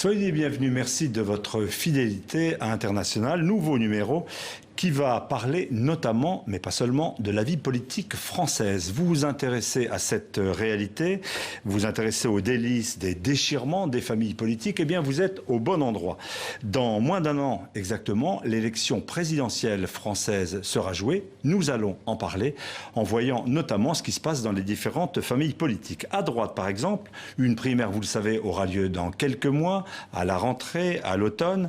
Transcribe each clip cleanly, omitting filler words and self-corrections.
Soyez les bienvenus, merci de votre fidélité à International, nouveau numéro qui va parler notamment, mais pas seulement, de la vie politique française. Vous vous intéressez à cette réalité, vous vous intéressez aux délices des déchirements des familles politiques, eh bien vous êtes au bon endroit. Dans moins d'un an exactement, l'élection présidentielle française sera jouée. Nous allons en parler en voyant notamment ce qui se passe dans les différentes familles politiques. À droite, par exemple, une primaire, vous le savez, aura lieu dans quelques mois, à la rentrée, à l'automne.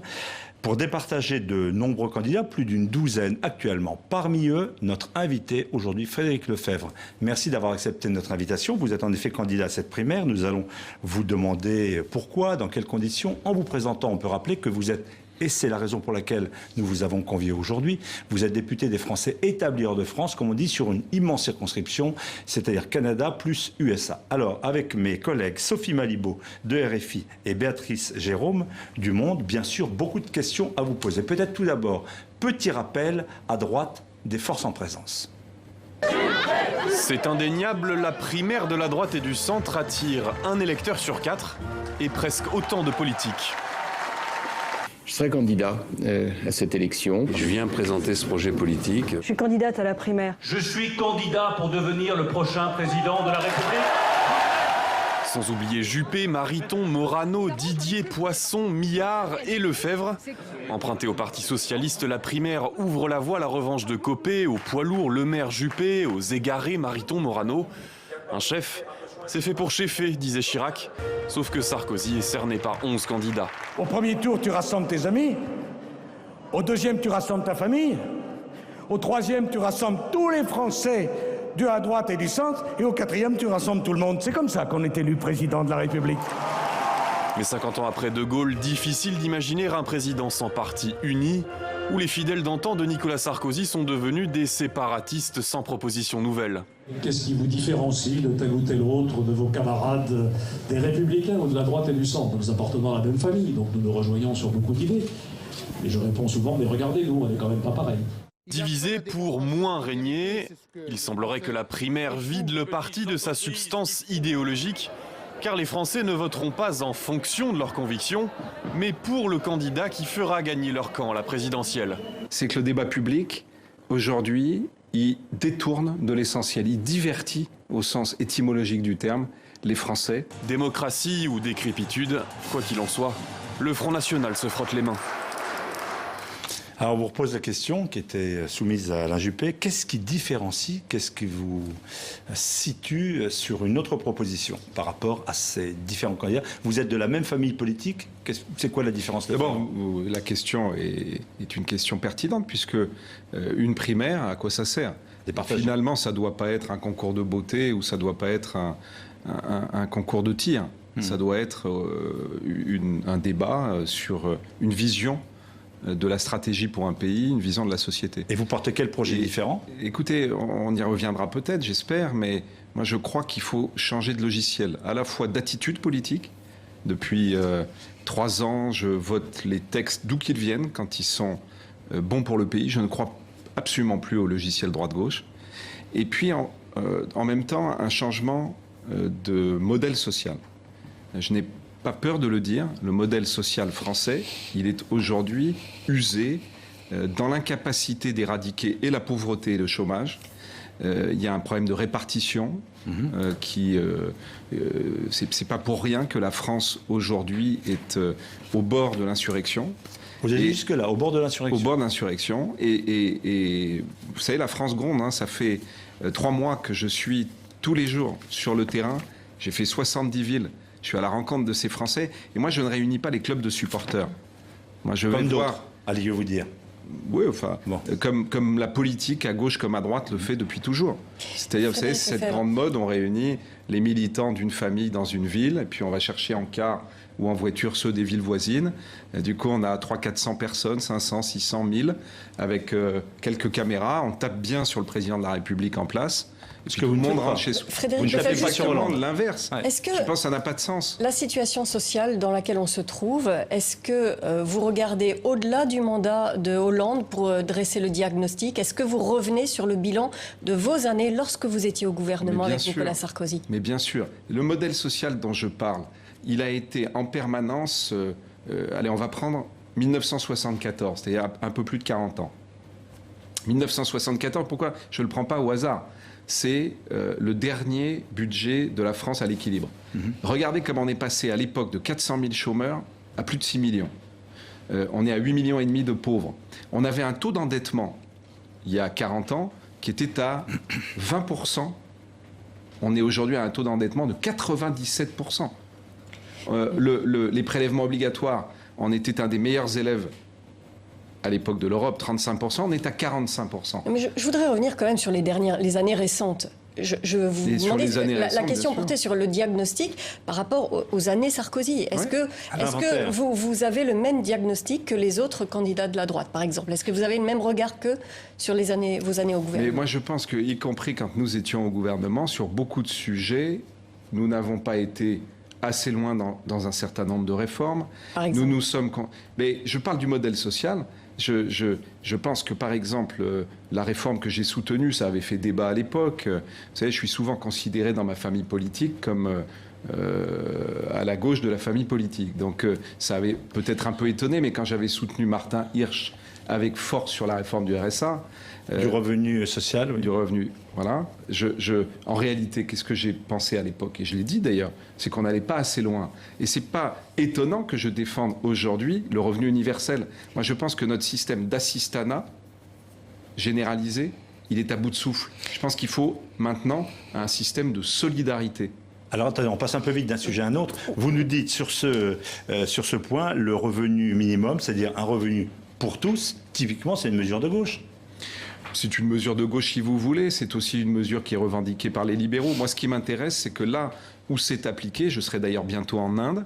Pour départager de nombreux candidats, plus d'une douzaine actuellement. Parmi eux, notre invité aujourd'hui, Frédéric Lefebvre. Merci d'avoir accepté notre invitation. Vous êtes en effet candidat à cette primaire. Nous allons vous demander pourquoi, dans quelles conditions. En vous présentant, on peut rappeler que vous êtes, et c'est la raison pour laquelle nous vous avons convié aujourd'hui, vous êtes député des Français établis hors de France, comme on dit, sur une immense circonscription, c'est-à-dire Canada plus USA. Alors, avec mes collègues Sophie Malibaud de RFI et Béatrice Jérôme du Monde, bien sûr, beaucoup de questions à vous poser. Peut-être tout d'abord, petit rappel à droite des forces en présence. C'est indéniable, la primaire de la droite et du centre attire un électeur sur 4 et presque autant de politiques. Je serai candidat à cette élection. Je viens présenter ce projet politique. Je suis candidate à la primaire. Je suis candidat pour devenir le prochain président de la République. Sans oublier Juppé, Mariton, Morano, Didier, Poisson, Millard et Lefebvre. Emprunté au Parti Socialiste, la primaire ouvre la voie à la revanche de Copé, aux poids lourds Le Maire Juppé, aux égarés Mariton, Morano. Un chef, c'est fait pour cheffer, disait Chirac. Sauf que Sarkozy est cerné par 11 candidats. Au premier tour, tu rassembles tes amis. Au deuxième, tu rassembles ta famille. Au troisième, tu rassembles tous les Français de la droite et du centre. Et au quatrième, tu rassembles tout le monde. C'est comme ça qu'on est élu président de la République. Mais 50 ans après De Gaulle, difficile d'imaginer un président sans parti uni, où les fidèles d'antan de Nicolas Sarkozy sont devenus des séparatistes sans proposition nouvelle. Qu'est-ce qui vous différencie de tel ou tel autre de vos camarades des Républicains ou de la droite et du centre? Nous appartenons à la même famille, donc nous nous rejoignons sur beaucoup d'idées. Et je réponds souvent, mais regardez, nous, on n'est quand même pas pareil. Divisé pour moins régner, il semblerait que la primaire vide le parti de sa substance idéologique, car les Français ne voteront pas en fonction de leurs convictions, mais pour le candidat qui fera gagner leur camp à la présidentielle. C'est que le débat public, aujourd'hui, il détourne de l'essentiel, il divertit, au sens étymologique du terme, les Français. Démocratie ou décrépitude, quoi qu'il en soit, le Front National se frotte les mains. Alors, on vous repose la question qui était soumise à Alain Juppé. Qu'est-ce qui différencie, qu'est-ce qui vous situe sur une autre proposition par rapport à ces différents candidats? Vous êtes de la même famille politique. C'est quoi la différence? D'abord, la question est une question pertinente, puisque une primaire, à quoi ça sert? Finalement, ça ne doit pas être un concours de beauté ou ça ne doit pas être un concours de tir. Ça doit être un débat sur une vision de la stratégie pour un pays, une vision de la société. Et vous portez quel projet différent? Écoutez, on y reviendra peut-être, j'espère, mais moi je crois qu'il faut changer de logiciel, à la fois d'attitude politique. Depuis 3 ans, je vote les textes d'où qu'ils viennent, quand ils sont bons pour le pays. Je ne crois absolument plus au logiciel droite-gauche. Et puis, en même temps, un changement de modèle social. Je n'ai pas peur de le dire, le modèle social français, il est aujourd'hui usé dans l'incapacité d'éradiquer et la pauvreté et le chômage. Il y a un problème de répartition c'est pas pour rien que la France aujourd'hui est au bord de l'insurrection. Vous allez jusque-là, au bord de l'insurrection? Au bord de l'insurrection. Et vous savez, la France gronde, hein, ça fait 3 mois que je suis tous les jours sur le terrain. J'ai fait 70 villes. Je suis à la rencontre de ces Français. Et moi, je ne réunis pas les clubs de supporters. Moi, je vais voir. Allez vous dire. Oui, enfin, bon. Comme la politique, à gauche comme à droite, le fait depuis toujours. C'est-à-dire, vous savez, c'est cette grande mode, on réunit les militants d'une famille dans une ville, et puis on va chercher en car ou en voiture ceux des villes voisines. Et du coup, on a 300-400 personnes, 500, 600, 1000, avec quelques caméras. On tape bien sur le président de la République en place. Est-ce que vous ne montrez pas chez soi? Frédéric, vous ne tapez pas sur Hollande, l'inverse. Ouais. Je pense que ça n'a pas de sens. La situation sociale dans laquelle on se trouve, est-ce que vous regardez au-delà du mandat de Hollande pour dresser le diagnostic? Est-ce que vous revenez sur le bilan de vos années lorsque vous étiez au gouvernement avec Nicolas Sarkozy? Mais bien sûr. Le modèle social dont je parle, il a été en permanence... allez, on va prendre 1974, c'est-à-dire un peu plus de 40 ans. 1974, pourquoi je ne le prends pas au hasard? C'est le dernier budget de la France à l'équilibre. Regardez comment on est passé à l'époque de 400 000 chômeurs à plus de 6 millions. On est à 8,5 millions de pauvres. On avait un taux d'endettement, il y a 40 ans, qui était à 20%. On est aujourd'hui à un taux d'endettement de 97%. Les prélèvements obligatoires, on était un des meilleurs élèves à l'époque de l'Europe, 35%, on est à 45%. Mais je voudrais revenir quand même sur les années récentes. Je vous demandais, la question portait sur le diagnostic par rapport aux années Sarkozy. Est-ce que vous avez le même diagnostic que les autres candidats de la droite, par exemple? Est-ce que vous avez le même regard que sur vos années au gouvernement? Mais moi, je pense que, y compris quand nous étions au gouvernement, sur beaucoup de sujets, nous n'avons pas été assez loin dans un certain nombre de réformes. Nous sommes... Mais je parle du modèle social. Je pense que, par exemple, la réforme que j'ai soutenue, ça avait fait débat à l'époque. Vous savez, je suis souvent considéré dans ma famille politique comme à la gauche de la famille politique. Donc, ça avait peut-être un peu étonné, mais quand j'avais soutenu Martin Hirsch avec force sur la réforme du RSA... du revenu social, oui. Du revenu, voilà. En réalité, qu'est-ce que j'ai pensé à l'époque? Et je l'ai dit d'ailleurs, c'est qu'on n'allait pas assez loin. Et c'est pas étonnant que je défende aujourd'hui le revenu universel. Moi, je pense que notre système d'assistanat généralisé, il est à bout de souffle. Je pense qu'il faut maintenant un système de solidarité. Alors attendez, on passe un peu vite d'un sujet à un autre. Vous nous dites sur ce point, le revenu minimum, c'est-à-dire un revenu pour tous, typiquement, c'est une mesure de gauche. C'est une mesure de gauche si vous voulez, c'est aussi une mesure qui est revendiquée par les libéraux. Moi, ce qui m'intéresse, c'est que là où c'est appliqué, je serai d'ailleurs bientôt en Inde,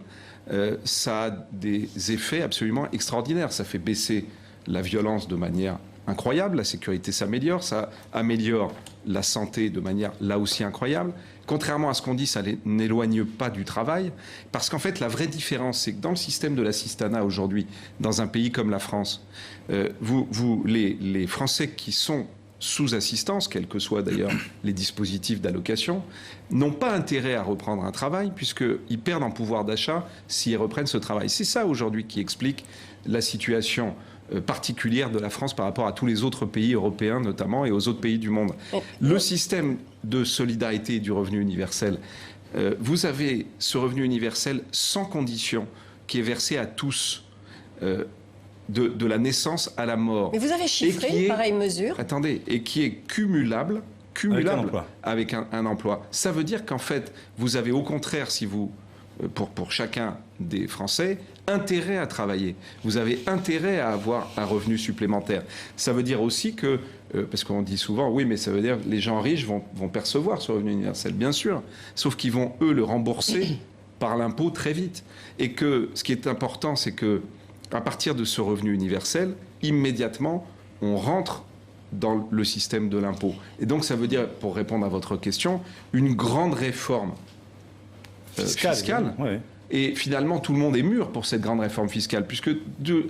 ça a des effets absolument extraordinaires. Ça fait baisser la violence de manière incroyable, la sécurité s'améliore, ça améliore la santé de manière là aussi incroyable. Contrairement à ce qu'on dit, ça n'éloigne pas du travail, parce qu'en fait, la vraie différence, c'est que dans le système de l'assistanat aujourd'hui, dans un pays comme la France, les Français qui sont sous assistance, quels que soient d'ailleurs les dispositifs d'allocation, n'ont pas intérêt à reprendre un travail, puisqu'ils perdent en pouvoir d'achat s'ils reprennent ce travail. C'est ça aujourd'hui qui explique la situation particulière de la France par rapport à tous les autres pays européens notamment et aux autres pays du monde. Le système de solidarité et du revenu universel, vous avez ce revenu universel sans condition qui est versé à tous de la naissance à la mort. Mais vous avez chiffré pareille mesure. Attendez, et qui est cumulable avec un emploi. Ça veut dire qu'en fait, vous avez au contraire, si vous pour chacun des Français, intérêt à travailler. Vous avez intérêt à avoir un revenu supplémentaire. Ça veut dire aussi que, parce qu'on dit souvent, oui, mais ça veut dire que les gens riches vont percevoir ce revenu universel, bien sûr, sauf qu'ils vont, eux, le rembourser par l'impôt très vite. Et que ce qui est important, c'est que à partir de ce revenu universel, immédiatement, on rentre dans le système de l'impôt. Et donc, ça veut dire, pour répondre à votre question, une grande réforme fiscale. Ouais. Et finalement, tout le monde est mûr pour cette grande réforme fiscale, puisque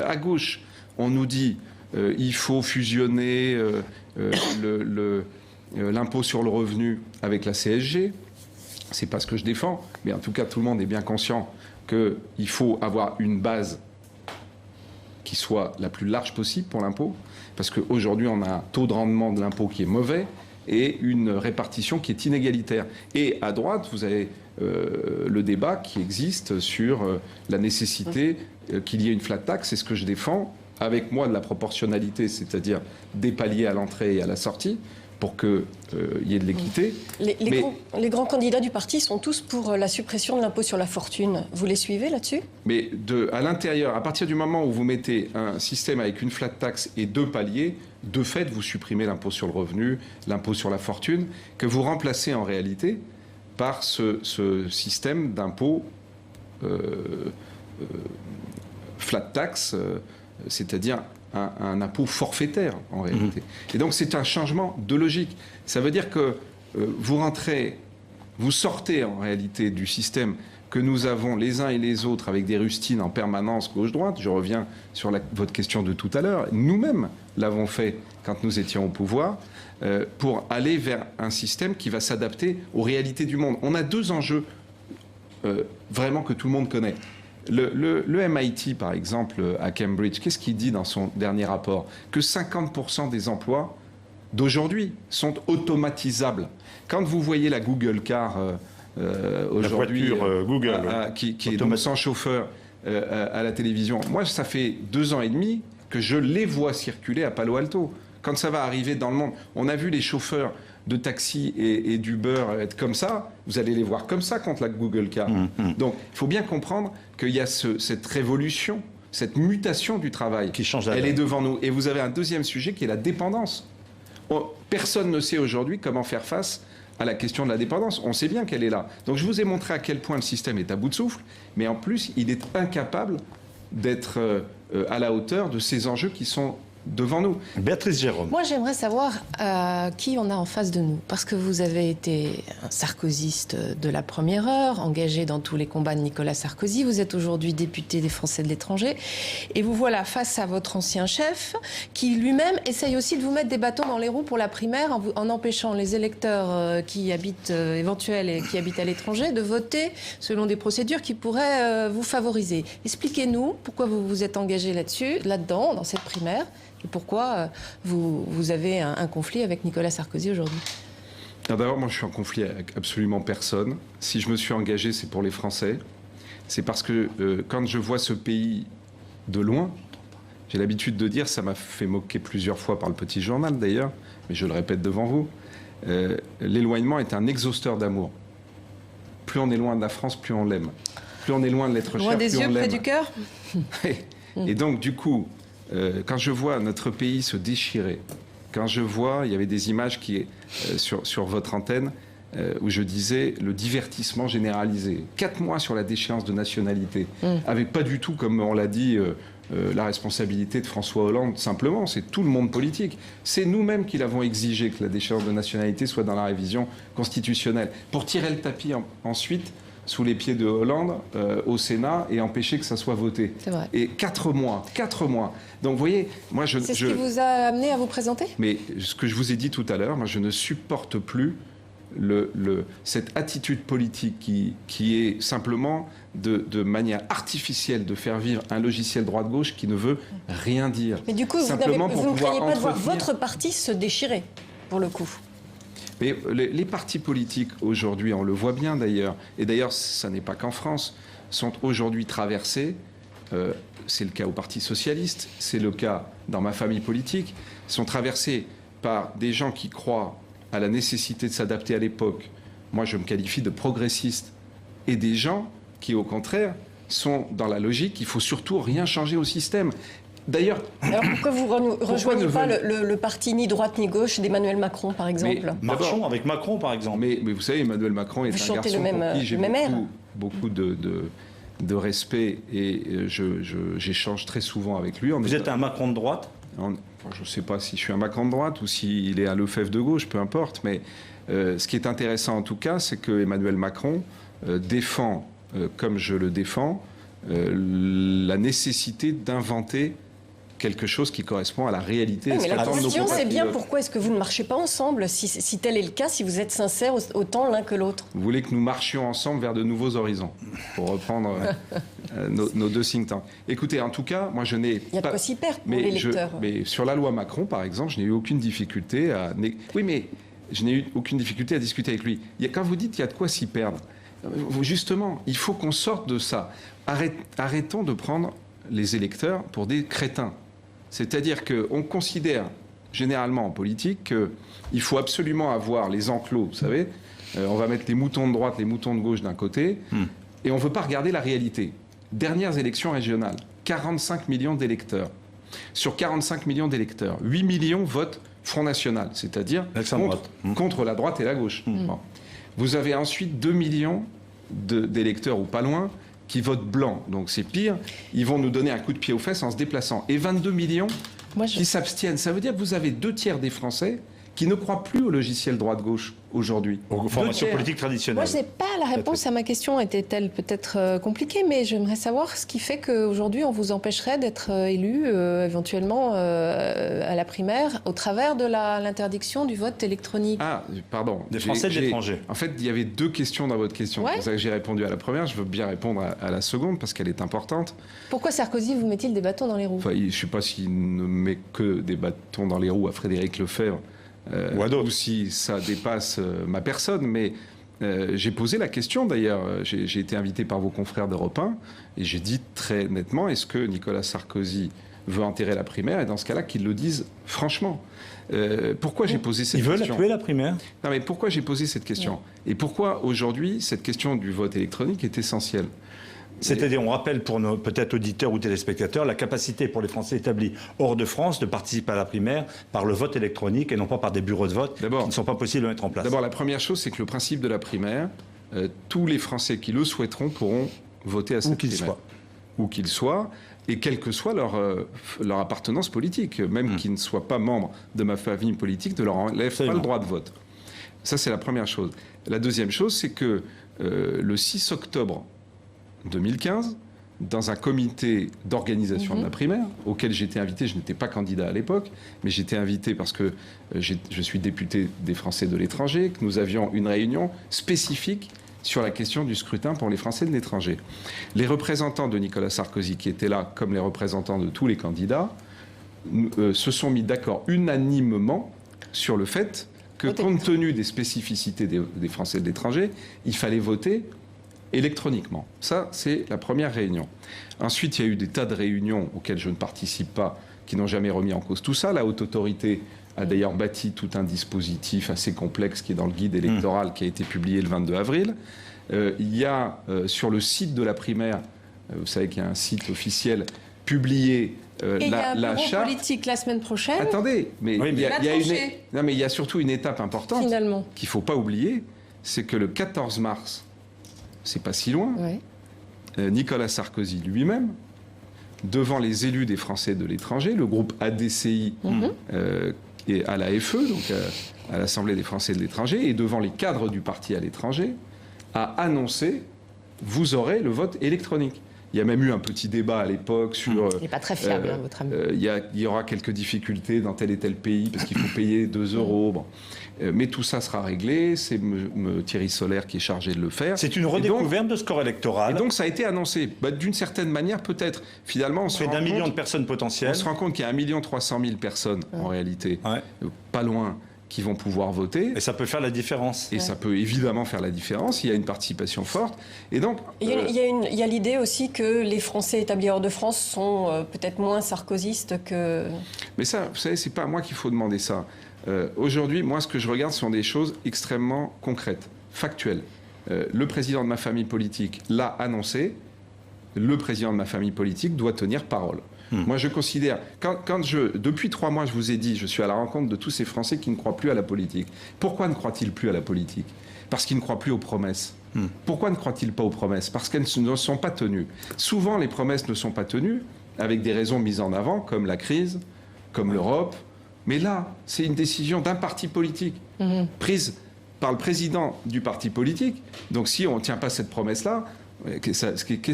à gauche, on nous dit il faut fusionner l'impôt sur le revenu avec la CSG. C'est pas ce que je défends, mais en tout cas, tout le monde est bien conscient qu'il faut avoir une base qui soit la plus large possible pour l'impôt, parce qu'aujourd'hui, on a un taux de rendement de l'impôt qui est mauvais et une répartition qui est inégalitaire. Et à droite, vous avez le débat qui existe sur la nécessité qu'il y ait une flat tax. C'est ce que je défends, avec moi de la proportionnalité, c'est-à-dire des paliers à l'entrée et à la sortie, pour qu'il y ait de l'équité. Les grands candidats du parti sont tous pour la suppression de l'impôt sur la fortune. Vous les suivez là-dessus? Mais à l'intérieur, à partir du moment où vous mettez un système avec une flat tax et deux paliers, de fait, vous supprimez l'impôt sur le revenu, l'impôt sur la fortune, que vous remplacez en réalité par ce système d'impôt flat tax, c'est-à-dire un impôt forfaitaire en réalité. Et donc c'est un changement de logique. Ça veut dire que vous sortez en réalité du système que nous avons les uns et les autres avec des rustines en permanence gauche-droite. Je reviens sur votre question de tout à l'heure. Nous-mêmes l'avons fait quand nous étions au pouvoir pour aller vers un système qui va s'adapter aux réalités du monde. On a deux enjeux vraiment que tout le monde connaît. Le MIT, par exemple, à Cambridge, qu'est-ce qu'il dit dans son dernier rapport? Que 50% des emplois d'aujourd'hui sont automatisables. Quand vous voyez la Google Car aujourd'hui, Google, qui est donc sans chauffeur à la télévision, moi, ça fait 2 ans et demi que je les vois circuler à Palo Alto. Quand ça va arriver dans le monde, on a vu les chauffeurs de taxi et d'Uber être comme ça, vous allez les voir comme ça contre la Google Car. Donc, il faut bien comprendre qu'il y a cette révolution, cette mutation du travail. Qui change Elle est devant nous. Et vous avez un deuxième sujet qui est la dépendance. Personne ne sait aujourd'hui comment faire face à la question de la dépendance. On sait bien qu'elle est là. Donc, je vous ai montré à quel point le système est à bout de souffle, mais en plus, il est incapable d'être à la hauteur de ces enjeux qui sont devant nous. Béatrice Jérôme. Moi, j'aimerais savoir qui on a en face de nous. Parce que vous avez été un sarkozyste de la première heure, engagé dans tous les combats de Nicolas Sarkozy. Vous êtes aujourd'hui député des Français de l'étranger. Et vous voilà face à votre ancien chef, qui lui-même essaye aussi de vous mettre des bâtons dans les roues pour la primaire, en empêchant les électeurs qui habitent, éventuels et qui habitent à l'étranger, de voter selon des procédures qui pourraient vous favoriser. Expliquez-nous pourquoi vous vous êtes engagé là-dedans, dans cette primaire. Et pourquoi vous avez un conflit avec Nicolas Sarkozy aujourd'hui? D'abord, moi, je suis en conflit avec absolument personne. Si je me suis engagé, c'est pour les Français. C'est parce que quand je vois ce pays de loin, j'ai l'habitude de dire, ça m'a fait moquer plusieurs fois par le Petit Journal d'ailleurs, mais je le répète devant vous, l'éloignement est un exhausteur d'amour. Plus on est loin de la France, plus on l'aime. Plus on est loin de l'être cher, plus on l'aime. Loin des yeux, près du cœur. Et donc, du coup, quand je vois notre pays se déchirer, quand je vois, il y avait des images qui sur votre antenne où je disais le divertissement généralisé. 4 mois sur la déchéance de nationalité, avec pas du tout, comme on l'a dit, la responsabilité de François Hollande, simplement, c'est tout le monde politique. C'est nous-mêmes qui l'avons exigé que la déchéance de nationalité soit dans la révision constitutionnelle, pour tirer le tapis ensuite sous les pieds de Hollande au Sénat et empêcher que ça soit voté. C'est vrai. Et 4 mois. Donc vous voyez, moi c'est ce qui vous a amené à vous présenter? Mais ce que je vous ai dit tout à l'heure, moi je ne supporte plus cette attitude politique qui est simplement de manière artificielle de faire vivre un logiciel droite-gauche qui ne veut rien dire. Mais du coup, vous ne craignez pas de voir votre parti se déchirer, pour le coup? Mais les partis politiques aujourd'hui, on le voit bien d'ailleurs, et d'ailleurs ça n'est pas qu'en France, sont aujourd'hui traversés, c'est le cas au Parti Socialiste, c'est le cas dans ma famille politique, sont traversés par des gens qui croient à la nécessité de s'adapter à l'époque. Moi je me qualifie de progressiste. Et des gens qui au contraire sont dans la logique qu'il faut surtout rien changer au système. D'ailleurs, alors pourquoi vous ne rejoignez pas le parti ni droite ni gauche d'Emmanuel Macron, par exemple? Marchons avec Macron, par exemple. Mais vous savez, Emmanuel Macron est un garçon pour qui j'ai beaucoup de respect et j'échange très souvent avec lui. Vous êtes un Macron de droite? Je ne sais pas si je suis un Macron de droite ou s'il est un Lefebvre de gauche, peu importe. Mais ce qui est intéressant en tout cas, c'est que Emmanuel Macron défend, comme je le défends, la nécessité d'inventer quelque chose qui correspond à la réalité. Oui, mais la question, c'est bien pourquoi est-ce que vous ne marchez pas ensemble, si tel est le cas, si vous êtes sincères autant l'un que l'autre? Vous voulez que nous marchions ensemble vers de nouveaux horizons, pour reprendre nos 2 think tanks. Écoutez, en tout cas, moi je n'ai Il y a de quoi s'y perdre pour l'électeur. Mais sur la loi Macron, par exemple, je n'ai eu aucune difficulté à... Oui, mais je n'ai eu aucune difficulté à discuter avec lui. Quand vous dites qu'il y a de quoi s'y perdre, justement, il faut qu'on sorte de ça. Arrêtons de prendre les électeurs pour des crétins. C'est-à-dire qu'on considère généralement en politique qu'il faut absolument avoir les enclos, vous savez, on va mettre les moutons de droite, les moutons de gauche d'un côté, et on ne veut pas regarder la réalité. Dernières élections régionales, 45 millions d'électeurs. Sur 45 millions d'électeurs, 8 millions votent Front National, c'est-à-dire contre la droite et la gauche. Bon. Vous avez ensuite 2 millions d'électeurs ou pas loin qui votent blanc, donc c'est pire, ils vont nous donner un coup de pied aux fesses en se déplaçant. Et 22 millions qui s'abstiennent. Ça veut dire que vous avez 2 tiers des Français qui ne croient plus au logiciel droite-gauche aujourd'hui. Aux formations politiques traditionnelles. Moi, je n'ai pas la réponse à ma question. Était-elle peut-être compliquée, mais j'aimerais savoir ce qui fait qu'aujourd'hui, on vous empêcherait d'être élu éventuellement à la primaire au travers de l'interdiction du vote électronique. Ah, pardon. Des Français de l'étranger. En fait, il y avait 2 questions dans votre question. C'est pour ça que j'ai répondu à la première. Je veux bien répondre à la seconde parce qu'elle est importante. Pourquoi Sarkozy vous met-il des bâtons dans les roues? Enfin, je ne sais pas s'il ne met que des bâtons dans les roues à Frédéric Lefebvre. Ou si ça dépasse ma personne, mais j'ai posé la question d'ailleurs, j'ai été invité par vos confrères d'Europe 1 et j'ai dit très nettement, est-ce que Nicolas Sarkozy veut enterrer la primaire, et dans ce cas-là qu'il le dise franchement. Pourquoi j'ai posé cette question? Ils veulent la tuer, la primaire? Non, mais pourquoi j'ai posé cette question? Et pourquoi aujourd'hui cette question du vote électronique est essentielle? C'est-à-dire, on rappelle pour nos peut-être auditeurs ou téléspectateurs la capacité pour les Français établis hors de France de participer à la primaire par le vote électronique et non pas par des bureaux de vote qui ne sont pas possibles de mettre en place. D'abord, la première chose, c'est que le principe de la primaire, tous les Français qui le souhaiteront pourront voter à cette primaire. Où qu'ils soient, et quelle que soit leur appartenance politique, même qu'ils ne soient pas membres de ma famille politique, ne leur enlève pas le droit de vote. Ça, c'est la première chose. La deuxième chose, c'est que le 6 octobre 2015, dans un comité d'organisation de la primaire, auquel j'étais invité, je n'étais pas candidat à l'époque, mais j'étais invité parce que je suis député des Français de l'étranger, que nous avions une réunion spécifique sur la question du scrutin pour les Français de l'étranger. Les représentants de Nicolas Sarkozy, qui étaient là, comme les représentants de tous les candidats, se sont mis d'accord unanimement sur le fait que, compte tenu des spécificités des Français de l'étranger, il fallait voter électroniquement. Ça, c'est la première réunion. Ensuite, il y a eu des tas de réunions auxquelles je ne participe pas, qui n'ont jamais remis en cause tout ça. La Haute Autorité a d'ailleurs bâti tout un dispositif assez complexe qui est dans le guide électoral qui a été publié le 22 avril. Il y a sur le site de la primaire, vous savez qu'il y a un site officiel publié il y a un bureau politique la semaine prochaine. Attendez, mais il y a surtout une étape importante qu'il ne faut pas oublier, c'est que le 14 mars, c'est pas si loin, Nicolas Sarkozy lui-même, devant les élus des Français de l'étranger, le groupe ADCI et à la FE, donc à l'Assemblée des Français de l'étranger, et devant les cadres du parti à l'étranger, a annoncé « vous aurez le vote électronique ». Il y a même eu un petit débat à l'époque sur... Il n'est pas très fiable, votre ami. Il y aura quelques difficultés dans tel et tel pays, parce qu'il faut payer 2 euros. Bon. Mais tout ça sera réglé. C'est Thierry Solaire qui est chargé de le faire. C'est une redécouverte de score électoral. Et donc, ça a été annoncé. D'une certaine manière, peut-être. Finalement, on se rend compte... Près d'1 million de personnes potentielles. On se rend compte qu'il y a 1 300 000 personnes, en réalité, pas loin, qui vont pouvoir voter. Et ça peut faire la différence. Et ça peut évidemment faire la différence. Il y a une participation forte. Et donc... Il y a l'idée aussi que les Français établis hors de France sont peut-être moins sarkozystes que... Mais ça, vous savez, c'est pas à moi qu'il faut demander ça. Aujourd'hui, moi, ce que je regarde sont des choses extrêmement concrètes, factuelles. Le président de ma famille politique l'a annoncé. Le président de ma famille politique doit tenir parole. Moi, je considère, depuis 3 mois, je vous ai dit, je suis à la rencontre de tous ces Français qui ne croient plus à la politique. Pourquoi ne croient-ils plus à la politique? Parce qu'ils ne croient plus aux promesses. Pourquoi ne croient-ils pas aux promesses? Parce qu'elles ne sont pas tenues. Souvent, les promesses ne sont pas tenues avec des raisons mises en avant, comme la crise, comme l'Europe. Mais là, c'est une décision d'un parti politique, prise par le président du parti politique. Donc, si on ne tient pas cette promesse-là,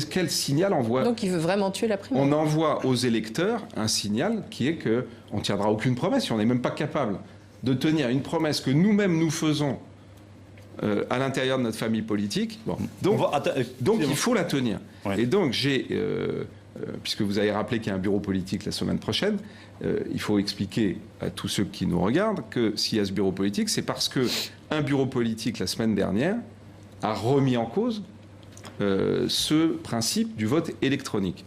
quel signal envoie? Donc il veut vraiment tuer la primaire. On envoie aux électeurs un signal qui est qu'on ne tiendra aucune promesse. Si on n'est même pas capable de tenir une promesse que nous-mêmes nous faisons à l'intérieur de notre famille politique, donc il faut la tenir. Et donc puisque vous avez rappelé qu'il y a un bureau politique la semaine prochaine, il faut expliquer à tous ceux qui nous regardent que s'il y a ce bureau politique, c'est parce qu'un bureau politique la semaine dernière a remis en cause ce principe du vote électronique.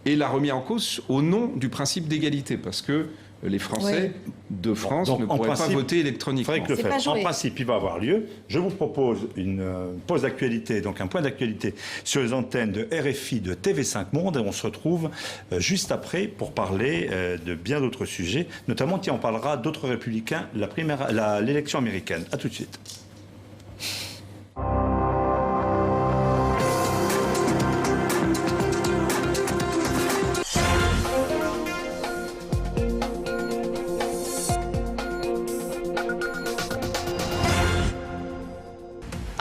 Et l'a remis en cause au nom du principe d'égalité, parce que les Français de France ne pourraient pas voter électroniquement. En principe, il va avoir lieu. Je vous propose une pause d'actualité, donc un point d'actualité sur les antennes de RFI, de TV5 Monde, et on se retrouve juste après pour parler de bien d'autres sujets, notamment on parlera d'autres républicains, l'élection américaine. À tout de suite.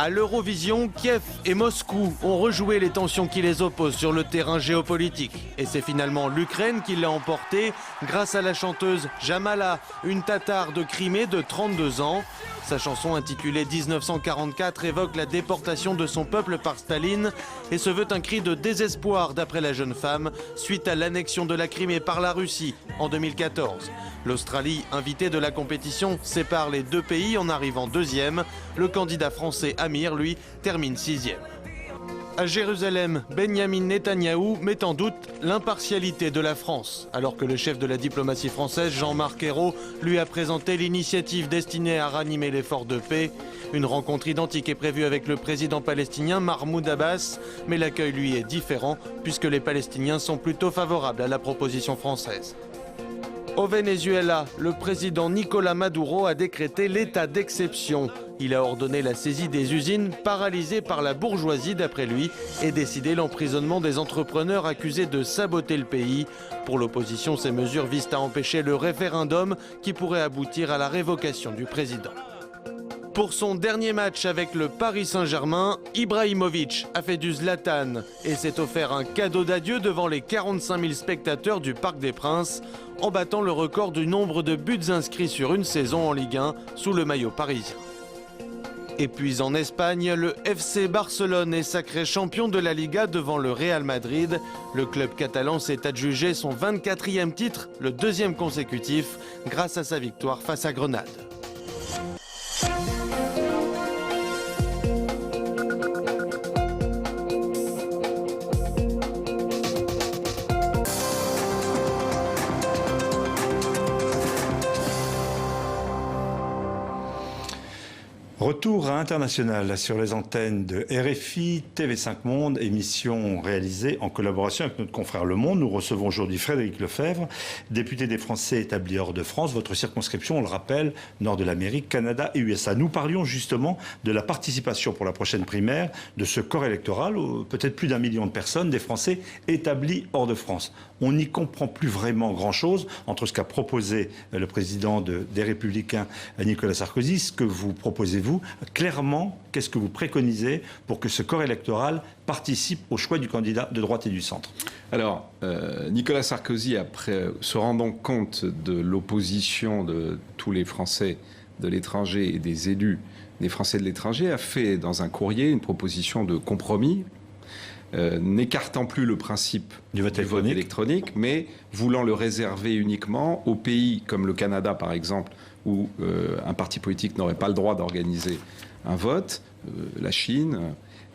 À l'Eurovision, Kiev et Moscou ont rejoué les tensions qui les opposent sur le terrain géopolitique. Et c'est finalement l'Ukraine qui l'a emporté grâce à la chanteuse Jamala, une Tatare de Crimée de 32 ans. Sa chanson intitulée 1944 évoque la déportation de son peuple par Staline et se veut un cri de désespoir d'après la jeune femme suite à l'annexion de la Crimée par la Russie en 2014. L'Australie, invitée de la compétition, sépare les deux pays en arrivant deuxième. Le candidat français Amir, lui, termine sixième. À Jérusalem, Benyamin Netanyahou met en doute l'impartialité de la France, alors que le chef de la diplomatie française, Jean-Marc Ayrault, lui a présenté l'initiative destinée à ranimer l'effort de paix. Une rencontre identique est prévue avec le président palestinien Mahmoud Abbas, mais l'accueil lui est différent puisque les Palestiniens sont plutôt favorables à la proposition française. Au Venezuela, le président Nicolás Maduro a décrété l'état d'exception. Il a ordonné la saisie des usines paralysées par la bourgeoisie d'après lui et décidé l'emprisonnement des entrepreneurs accusés de saboter le pays. Pour l'opposition, ces mesures visent à empêcher le référendum qui pourrait aboutir à la révocation du président. Pour son dernier match avec le Paris Saint-Germain, Ibrahimovic a fait du Zlatan et s'est offert un cadeau d'adieu devant les 45 000 spectateurs du Parc des Princes en battant le record du nombre de buts inscrits sur une saison en Ligue 1 sous le maillot parisien. Et puis en Espagne, le FC Barcelone est sacré champion de la Liga devant le Real Madrid. Le club catalan s'est adjugé son 24e titre, le deuxième consécutif, grâce à sa victoire face à Grenade. Retour à International sur les antennes de RFI, TV5 Monde, émission réalisée en collaboration avec notre confrère Le Monde. Nous recevons aujourd'hui Frédéric Lefebvre, député des Français établis hors de France. Votre circonscription, on le rappelle, nord de l'Amérique, Canada et USA. Nous parlions justement de la participation pour la prochaine primaire de ce corps électoral, peut-être plus d'1 million de personnes, des Français établis hors de France. On n'y comprend plus vraiment grand-chose entre ce qu'a proposé le président des Républicains, Nicolas Sarkozy, ce que vous proposez-vous. Clairement, qu'est-ce que vous préconisez pour que ce corps électoral participe au choix du candidat de droite et du centre? Alors, Nicolas Sarkozy, après se rendant compte de l'opposition de tous les Français de l'étranger et des élus des Français de l'étranger, a fait dans un courrier une proposition de compromis, n'écartant plus le principe du vote électronique, mais voulant le réserver uniquement aux pays comme le Canada, par exemple, où un parti politique n'aurait pas le droit d'organiser un vote, la Chine,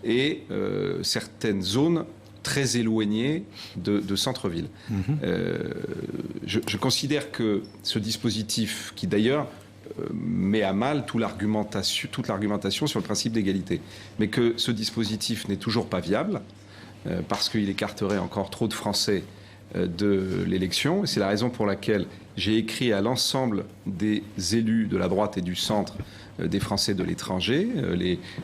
et certaines zones très éloignées de centre-ville. Je considère que ce dispositif, qui d'ailleurs met à mal toute l'argumentation sur le principe d'égalité, mais que ce dispositif n'est toujours pas viable, parce qu'il écarterait encore trop de Français de l'élection. Et c'est la raison pour laquelle j'ai écrit à l'ensemble des élus de la droite et du centre des Français de l'étranger,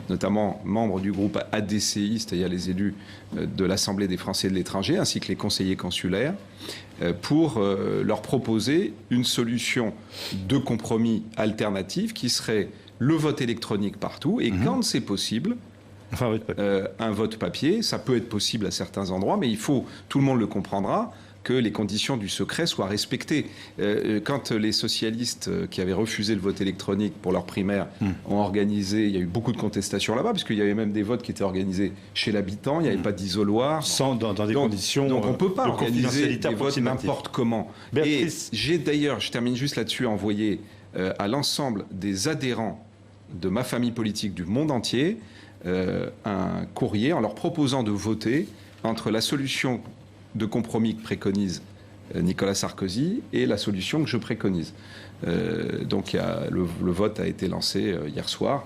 notamment membres du groupe ADCI, c'est-à-dire les élus de l'Assemblée des Français de l'étranger, ainsi que les conseillers consulaires, pour leur proposer une solution de compromis alternative qui serait le vote électronique partout, et quand c'est possible, un vote papier. Ça peut être possible à certains endroits, mais il faut, tout le monde le comprendra, que les conditions du secret soient respectées. Quand les socialistes qui avaient refusé le vote électronique pour leur primaire ont organisé, il y a eu beaucoup de contestations là-bas, parce qu'il y avait même des votes qui étaient organisés chez l'habitant, il n'y avait pas d'isoloir. Dans des conditions donc on ne peut pas de organiser des votes n'importe comment. Béatrice. Et j'ai d'ailleurs, je termine juste là-dessus, envoyé à l'ensemble des adhérents de ma famille politique du monde entier un courrier en leur proposant de voter entre la solution de compromis que préconise Nicolas Sarkozy et la solution que je préconise. Donc le vote a été lancé hier soir.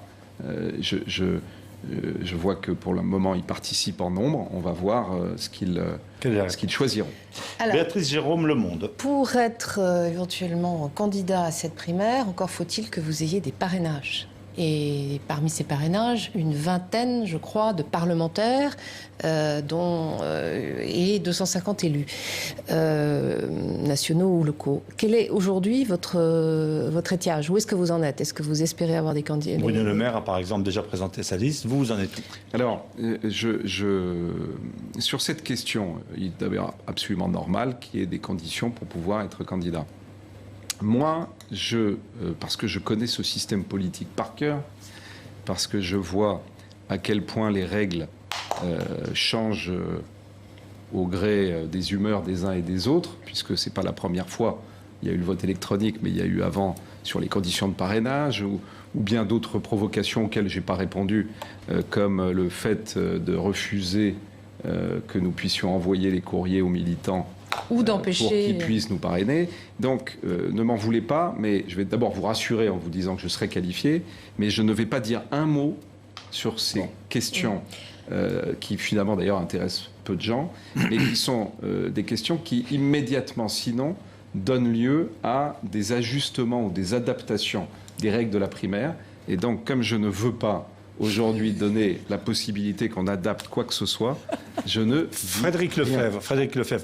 Je vois que pour le moment, ils participent en nombre. On va voir ce qu'ils choisiront. Alors, Béatrice Jérôme, Le Monde. Pour être éventuellement candidat à cette primaire, encore faut-il que vous ayez des parrainages. Et parmi ces parrainages, une vingtaine, je crois, de parlementaires et 250 élus nationaux ou locaux. Quel est aujourd'hui votre étiage? Où est-ce que vous en êtes? Est-ce que vous espérez avoir des candidats? Bruno Le Maire a par exemple déjà présenté sa liste. Vous en êtes où? Alors, sur cette question, il est d'abord absolument normal qu'il y ait des conditions pour pouvoir être candidat. Moi, parce que je connais ce système politique par cœur, parce que je vois à quel point les règles changent au gré des humeurs des uns et des autres, puisque c'est pas la première fois. Il y a eu le vote électronique, mais il y a eu avant sur les conditions de parrainage ou bien d'autres provocations auxquelles j'ai pas répondu, comme le fait de refuser que nous puissions envoyer les courriers aux militants ou d'empêcher pour qu'ils puissent nous parrainer. Donc, ne m'en voulez pas, mais je vais d'abord vous rassurer en vous disant que je serai qualifié, mais je ne vais pas dire un mot sur ces questions qui finalement d'ailleurs intéressent peu de gens, mais qui sont des questions qui immédiatement, sinon, donnent lieu à des ajustements ou des adaptations des règles de la primaire. Et donc, comme je ne veux pas aujourd'hui donner la possibilité qu'on adapte quoi que ce soit, je ne... Frédéric Lefebvre,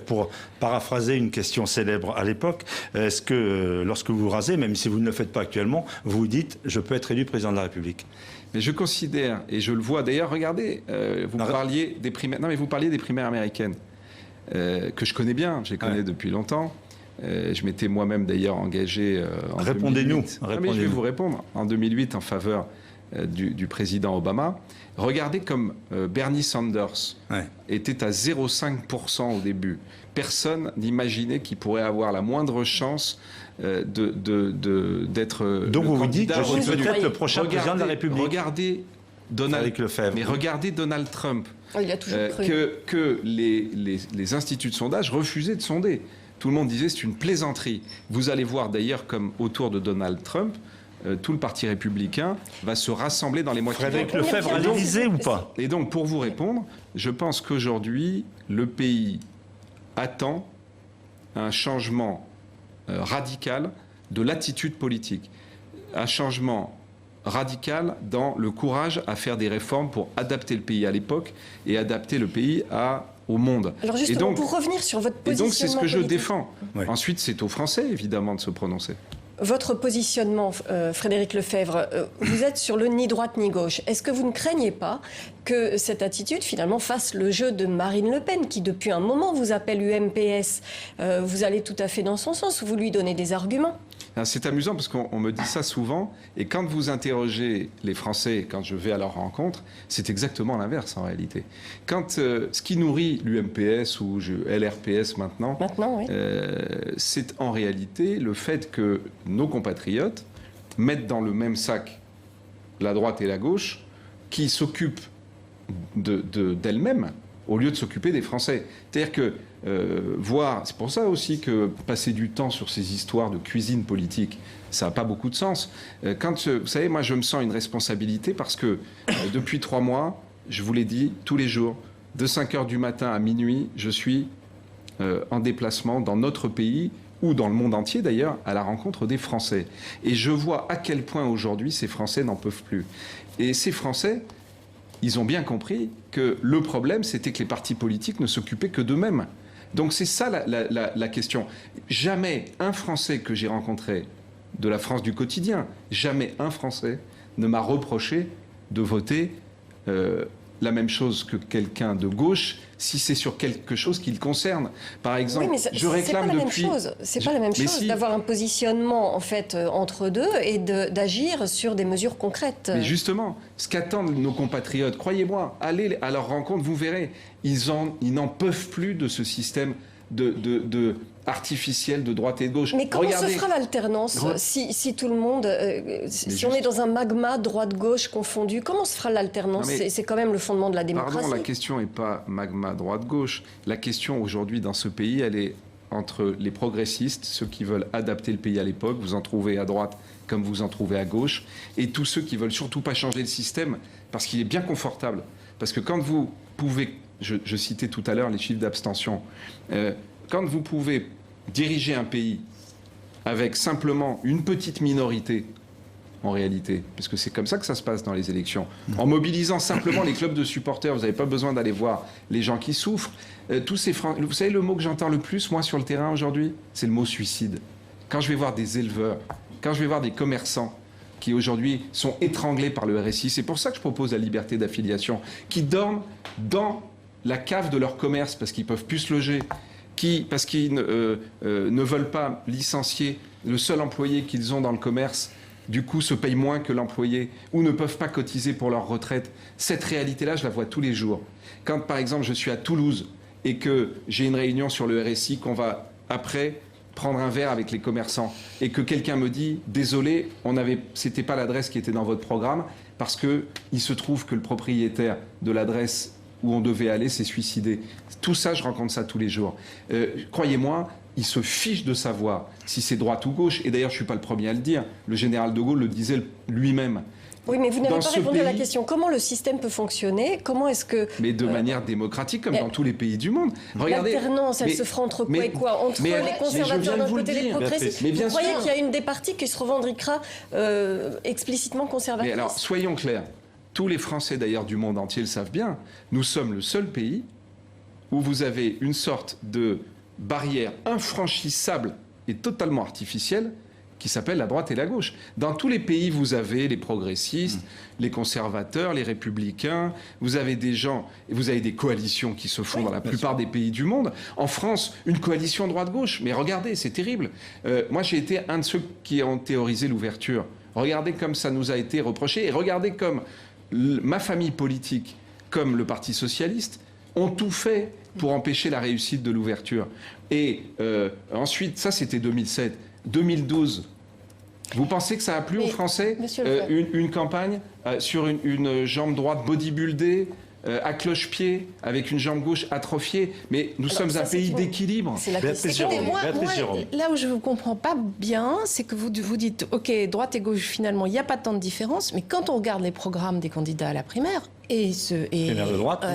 pour paraphraser une question célèbre à l'époque, est-ce que lorsque vous rasez, même si vous ne le faites pas actuellement, vous dites « je peux être élu président de la République » ? Mais je considère, et je le vois d'ailleurs, regardez, vous parliez des primaires américaines, que je connais bien, je les connais depuis longtemps. Je m'étais moi-même d'ailleurs engagé en 2008. Mais je vais vous répondre. En 2008, en faveur du président Obama. Regardez comme Bernie Sanders était à 0,5% au début. Personne n'imaginait qu'il pourrait avoir la moindre chance d'être. Donc vous vous dites, je suis peut-être le prochain président de la République. Regardez Donald Trump. Il a toujours cru. Que les instituts de sondage refusaient de sonder. Tout le monde disait c'est une plaisanterie. Vous allez voir d'ailleurs comme autour de Donald Trump, tout le parti républicain va se rassembler dans les mois qui viennent. Frédéric Lefebvre à l'Élysée ou pas? Et donc, pour vous répondre, je pense qu'aujourd'hui, le pays attend un changement radical de l'attitude politique. Un changement radical dans le courage à faire des réformes pour adapter le pays à l'époque et adapter le pays au monde. Alors justement, et donc, pour revenir sur votre positionnement... Et donc, c'est ce que je politique. défends. Oui. Ensuite, c'est aux Français, évidemment, de se prononcer. Votre positionnement, Frédéric Lefebvre, vous êtes sur le ni droite ni gauche. Est-ce que vous ne craignez pas que cette attitude, finalement, fasse le jeu de Marine Le Pen, qui depuis un moment vous appelle UMPS? Vous allez tout à fait dans son sens, vous lui donnez des arguments. C'est amusant parce qu'on me dit ça souvent, et quand vous interrogez les Français, quand je vais à leur rencontre, c'est exactement l'inverse en réalité. Quand ce qui nourrit l'UMPS ou LRPS maintenant oui. C'est en réalité le fait que nos compatriotes mettent dans le même sac la droite et la gauche, qui s'occupent d'elles-mêmes au lieu de s'occuper des Français. C'est-à-dire que c'est pour ça aussi que passer du temps sur ces histoires de cuisine politique, ça n'a pas beaucoup de sens. Vous savez, moi je me sens une responsabilité parce que depuis 3 mois, je vous l'ai dit, tous les jours, de 5h du matin à minuit, je suis en déplacement dans notre pays, ou dans le monde entier d'ailleurs, à la rencontre des Français. Et je vois à quel point aujourd'hui ces Français n'en peuvent plus. Et ces Français, ils ont bien compris que le problème, c'était que les partis politiques ne s'occupaient que d'eux-mêmes. Donc c'est ça la question. Jamais un Français que j'ai rencontré de la France du quotidien, jamais un Français ne m'a reproché de voter la même chose que quelqu'un de gauche si c'est sur quelque chose qui le concerne. Par exemple, oui, mais je réclame depuis... C'est pas la même chose d'avoir un positionnement en fait entre deux et d'agir sur des mesures concrètes. Mais justement, ce qu'attendent nos compatriotes, croyez-moi, allez à leur rencontre, vous verrez, ils n'en peuvent plus de ce système artificiel de droite et de gauche. Mais comment se fera l'alternance si tout le monde... si on est dans un magma droite-gauche confondu, comment se fera l'alternance? C'est quand même le fondement de la démocratie. Pardon, la question n'est pas magma droite-gauche. La question aujourd'hui dans ce pays, elle est entre les progressistes, ceux qui veulent adapter le pays à l'époque, vous en trouvez à droite comme vous en trouvez à gauche, et tous ceux qui veulent surtout pas changer le système parce qu'il est bien confortable. Parce que quand vous pouvez... Je citais tout à l'heure les chiffres d'abstention. Quand vous pouvez diriger un pays avec simplement une petite minorité en réalité, parce que c'est comme ça que ça se passe dans les élections. En mobilisant simplement les clubs de supporters, vous n'avez pas besoin d'aller voir les gens qui souffrent. Vous savez le mot que j'entends le plus, moi, sur le terrain aujourd'hui, c'est le mot suicide. Quand je vais voir des éleveurs, quand je vais voir des commerçants qui aujourd'hui sont étranglés par le RSI, c'est pour ça que je propose la liberté d'affiliation, qui dorment dans la cave de leur commerce parce qu'ils ne peuvent plus se loger, parce qu'ils ne veulent pas licencier le seul employé qu'ils ont dans le commerce, du coup se payent moins que l'employé, ou ne peuvent pas cotiser pour leur retraite. Cette réalité-là, je la vois tous les jours. Quand, par exemple, je suis à Toulouse et que j'ai une réunion sur le RSI, qu'on va après prendre un verre avec les commerçants, et que quelqu'un me dit « Désolé, c'était pas l'adresse qui était dans votre programme, parce qu'il se trouve que le propriétaire de l'adresse où on devait aller s'est suicidé. » Tout ça, je rencontre ça tous les jours. Croyez-moi, ils se fichent de savoir si c'est droite ou gauche. Et d'ailleurs, je ne suis pas le premier à le dire. Le général de Gaulle le disait lui-même. Oui, mais vous n'avez pas répondu à la question. Comment le système peut fonctionner? Comment est-ce que... Mais de manière démocratique, comme dans tous les pays du monde. Regardez. L'alternance, elle se fera entre quoi et quoi? Entre les conservateurs d'un côté et les progressistes. Vous croyez qu'il y a une des parties qui se revendiquera explicitement conservatrice? Mais alors, soyons clairs. Tous les Français, d'ailleurs, du monde entier le savent bien. Nous sommes le seul pays où vous avez une sorte de barrière infranchissable et totalement artificielle qui s'appelle la droite et la gauche. Dans tous les pays, vous avez les progressistes, les conservateurs, les républicains, vous avez des gens, et vous avez des coalitions qui se font dans la plupart des pays du monde. En France, une coalition droite-gauche, mais regardez, c'est terrible. Moi, j'ai été un de ceux qui ont théorisé l'ouverture. Regardez comme ça nous a été reproché, et regardez comme ma famille politique, comme le Parti socialiste, ont tout fait pour empêcher la réussite de l'ouverture. Et ensuite, ça c'était 2007. 2012, vous pensez que ça a plu aux Français une campagne sur une jambe droite bodybuildée, à cloche-pied, avec une jambe gauche atrophiée? Mais nous sommes un pays d'équilibre. C'est la question. Moi, là où je ne vous comprends pas bien, c'est que vous dites, OK, droite et gauche, finalement, il n'y a pas tant de différence, mais quand on regarde les programmes des candidats à la primaire,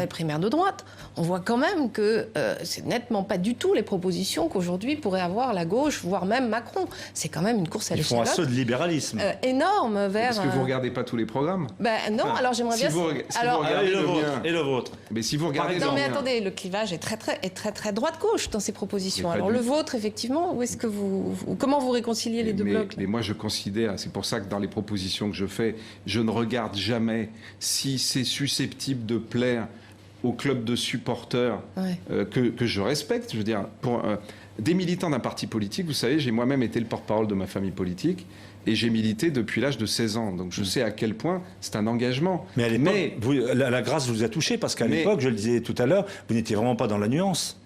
primaire de droite, on voit quand même que c'est nettement pas du tout les propositions qu'aujourd'hui pourrait avoir la gauche, voire même Macron. C'est quand même une course à l'échalote. Ils font un saut de libéralisme. Énorme vers... Est-ce que vous ne regardez pas tous les programmes? Non, alors j'aimerais bien... Et le vôtre. Mais si vous regardez... Non, mais attendez, le clivage est très droite-gauche dans ces propositions. Alors le vôtre, effectivement, où est-ce que comment vous réconciliez les deux blocs? Mais moi, je considère, c'est pour ça que dans les propositions que je fais, je ne regarde jamais si c'est susceptible de plaire au club de supporters que je respecte. Je veux dire, pour des militants d'un parti politique, vous savez, j'ai moi-même été le porte-parole de ma famille politique et j'ai milité depuis l'âge de 16 ans. Donc je sais à quel point c'est un engagement. Mais à l'époque, la grâce vous a touché parce qu'à l'époque, je le disais tout à l'heure, vous n'étiez vraiment pas dans la nuance.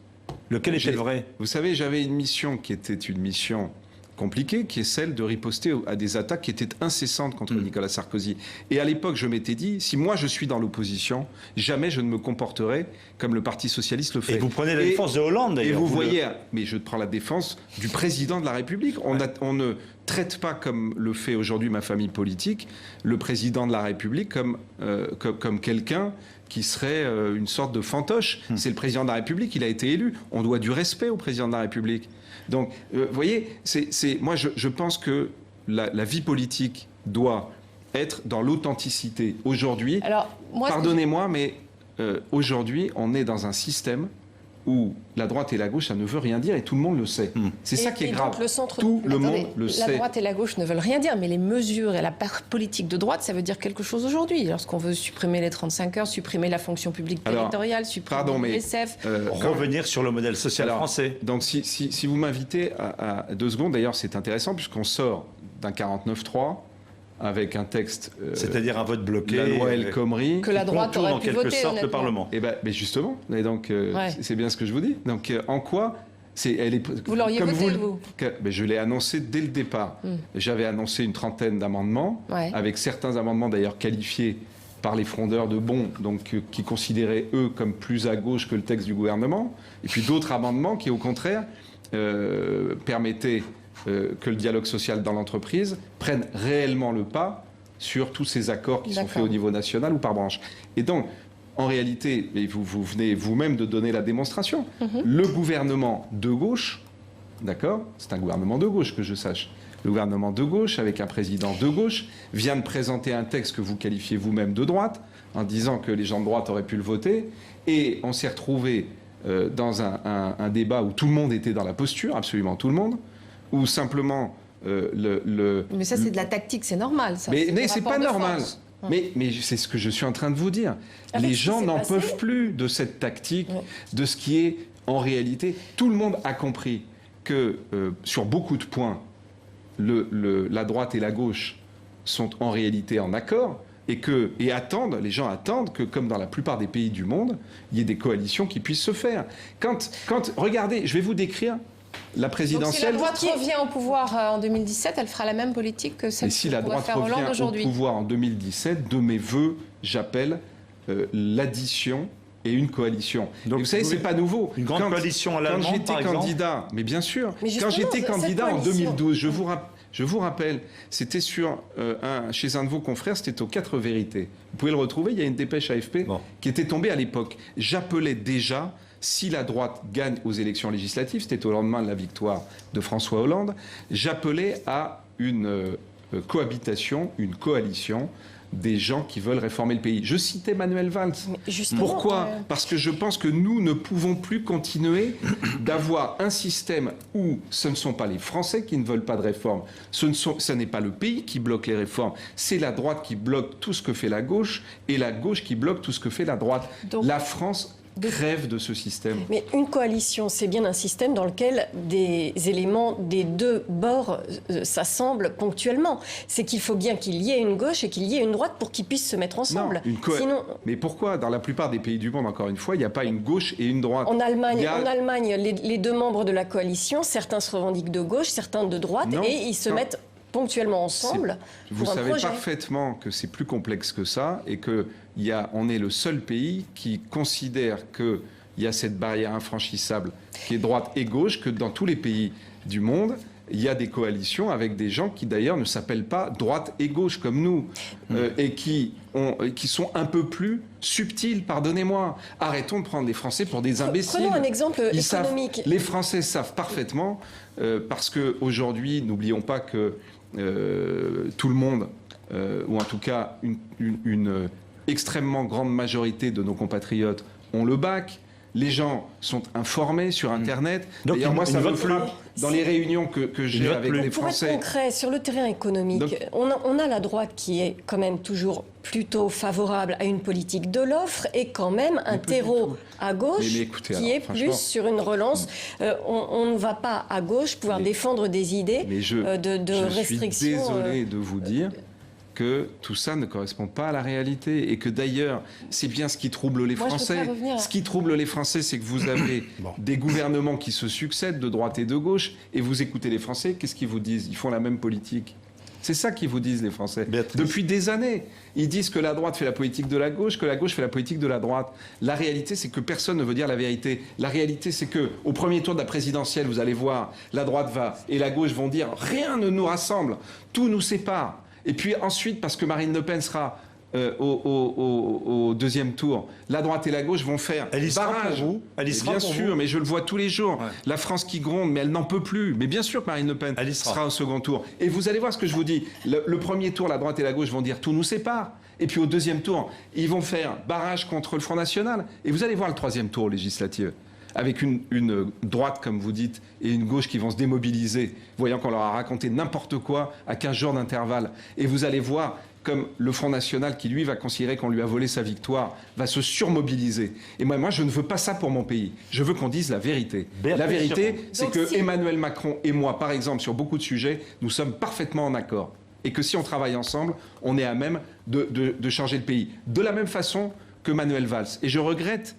Lequel était le vrai? Vous savez, j'avais une mission qui était une mission compliquée, qui est celle de riposter à des attaques qui étaient incessantes contre Nicolas Sarkozy. Et à l'époque, je m'étais dit, si moi je suis dans l'opposition, jamais je ne me comporterai comme le Parti socialiste le fait. Et vous prenez la défense de Hollande, d'ailleurs. Et vous voyez, mais je prends la défense du président de la République. On ne traite pas, comme le fait aujourd'hui ma famille politique, le président de la République comme quelqu'un qui serait une sorte de fantoche. C'est le président de la République, il a été élu. On doit du respect au président de la République. Donc, vous voyez, moi, je pense que la vie politique doit être dans l'authenticité. Aujourd'hui, pardonnez-moi, mais aujourd'hui, on est dans un système où la droite et la gauche, ça ne veut rien dire et tout le monde le sait. C'est ça qui est grave. Tout le monde le sait. La droite et la gauche ne veulent rien dire, mais les mesures et la politique de droite, ça veut dire quelque chose aujourd'hui. Lorsqu'on veut supprimer les 35 heures, supprimer la fonction publique territoriale, supprimer l'ISF... revenir sur le modèle social français. Donc si vous m'invitez à 2 secondes, d'ailleurs c'est intéressant puisqu'on sort d'un 49-3, avec un texte... c'est-à-dire un vote bloqué. La loi El Khomri. Que la droite aurait pu voter, en quelque sorte, le Parlement. Et mais justement, et donc, c'est bien ce que je vous dis. Donc, en quoi... Vous l'auriez voté, vous? Je l'ai annoncé dès le départ. J'avais annoncé une trentaine d'amendements, avec certains amendements d'ailleurs qualifiés par les frondeurs de bons, donc qui considéraient, eux, comme plus à gauche que le texte du gouvernement. Et puis d'autres amendements qui, au contraire, permettaient... que le dialogue social dans l'entreprise prenne réellement le pas sur tous ces accords qui sont faits au niveau national ou par branche. Et donc, en réalité, et vous venez vous-même de donner la démonstration, le gouvernement de gauche, d'accord, c'est un gouvernement de gauche que je sache, Le gouvernement de gauche, avec un président de gauche, vient de présenter un texte que vous qualifiez vous-même de droite, en disant que les gens de droite auraient pu le voter. Et on s'est retrouvé dans un débat où tout le monde était dans la posture, absolument tout le monde, où simplement Mais ça, c'est de la tactique, c'est normal. Ça. Mais c'est pas normal. Mais c'est ce que je suis en train de vous dire. Les gens n'en peuvent plus de cette tactique, de ce qui est en réalité. Tout le monde a compris que sur beaucoup de points, la droite et la gauche sont en réalité en accord. Les gens attendent que, comme dans la plupart des pays du monde, il y ait des coalitions qui puissent se faire. Regardez, je vais vous décrire la présidentielle. Donc si la droite revient au pouvoir en 2017, elle fera la même politique que celle que pourrait faire Hollande aujourd'hui. Si la droite revient au pouvoir en 2017, de mes voeux, j'appelle l'addition et une coalition. Donc, et vous savez, c'est pas nouveau. Une grande coalition à l'allemande, par exemple. Candidat, mais bien sûr, quand j'étais candidat en 2012, je vous rappelle, c'était chez un de vos confrères, c'était aux 4 vérités. Vous pouvez le retrouver, il y a une dépêche AFP qui était tombée à l'époque. J'appelais déjà, si la droite gagne aux élections législatives, c'était au lendemain de la victoire de François Hollande, j'appelais à une cohabitation, une coalition des gens qui veulent réformer le pays. Je citais Manuel Valls. Pourquoi ? Parce que je pense que nous ne pouvons plus continuer d'avoir un système où ce ne sont pas les Français qui ne veulent pas de réforme, ce n'est pas le pays qui bloque les réformes, c'est la droite qui bloque tout ce que fait la gauche et la gauche qui bloque tout ce que fait la droite. Donc, la France crève de ce système. Mais une coalition, c'est bien un système dans lequel des éléments des deux bords s'assemblent ponctuellement. C'est qu'il faut bien qu'il y ait une gauche et qu'il y ait une droite pour qu'ils puissent se mettre ensemble. Sinon... Mais pourquoi, dans la plupart des pays du monde, encore une fois, il n'y a pas une gauche et une droite? En Allemagne, les deux membres de la coalition, certains se revendiquent de gauche, certains de droite, et ils se mettent ponctuellement ensemble. Vous savez parfaitement que c'est plus complexe que ça et que on est le seul pays qui considère qu'il y a cette barrière infranchissable qui est droite et gauche, que dans tous les pays du monde, il y a des coalitions avec des gens qui d'ailleurs ne s'appellent pas droite et gauche comme nous et qui sont un peu plus subtils, pardonnez-moi. Arrêtons de prendre les Français pour des imbéciles. Prenons un exemple économique. Les Français savent parfaitement parce qu'aujourd'hui, n'oublions pas que tout le monde, ou en tout cas une extrêmement grande majorité de nos compatriotes ont le bac. Les gens sont informés sur Internet. D'ailleurs, moi, ça me frappe dans les réunions que j'ai avec les Français. Pour être concret, sur le terrain économique, on a la droite qui est quand même toujours plutôt favorable à une politique de l'offre et quand même un terreau à gauche qui est plus sur une relance. On ne va pas à gauche pouvoir défendre des idées de restriction. Je suis désolé de vous dire que tout ça ne correspond pas à la réalité et que d'ailleurs, c'est bien ce qui trouble les Français. Ce qui trouble les Français, c'est que vous avez des gouvernements qui se succèdent de droite et de gauche et vous écoutez les Français, qu'est-ce qu'ils vous disent? Ils font la même politique. C'est ça qu'ils vous disent, les Français. Depuis des années, ils disent que la droite fait la politique de la gauche, que la gauche fait la politique de la droite. La réalité, c'est que personne ne veut dire la vérité. La réalité, c'est que au premier tour de la présidentielle, vous allez voir, la droite et la gauche vont dire « rien ne nous rassemble, tout nous sépare ». Et puis ensuite, parce que Marine Le Pen sera au deuxième tour, la droite et la gauche vont faire barrage. Bien sûr, mais je le vois tous les jours. Ouais. La France qui gronde, mais elle n'en peut plus. Mais bien sûr que Marine Le Pen sera au second tour. Et vous allez voir ce que je vous dis. Le premier tour, la droite et la gauche vont dire tout nous sépare. Et puis au deuxième tour, ils vont faire barrage contre le Front National. Et vous allez voir le troisième tour législatif, avec une droite, comme vous dites, et une gauche qui vont se démobiliser, voyant qu'on leur a raconté n'importe quoi à 15 jours d'intervalle. Et vous allez voir comme le Front National, qui lui va considérer qu'on lui a volé sa victoire, va se surmobiliser. Et moi, je ne veux pas ça pour mon pays. Je veux qu'on dise la vérité. La vérité, c'est que Emmanuel Macron et moi, par exemple, sur beaucoup de sujets, nous sommes parfaitement en accord. Et que si on travaille ensemble, on est à même de changer le pays. De la même façon que Manuel Valls. Et je regrette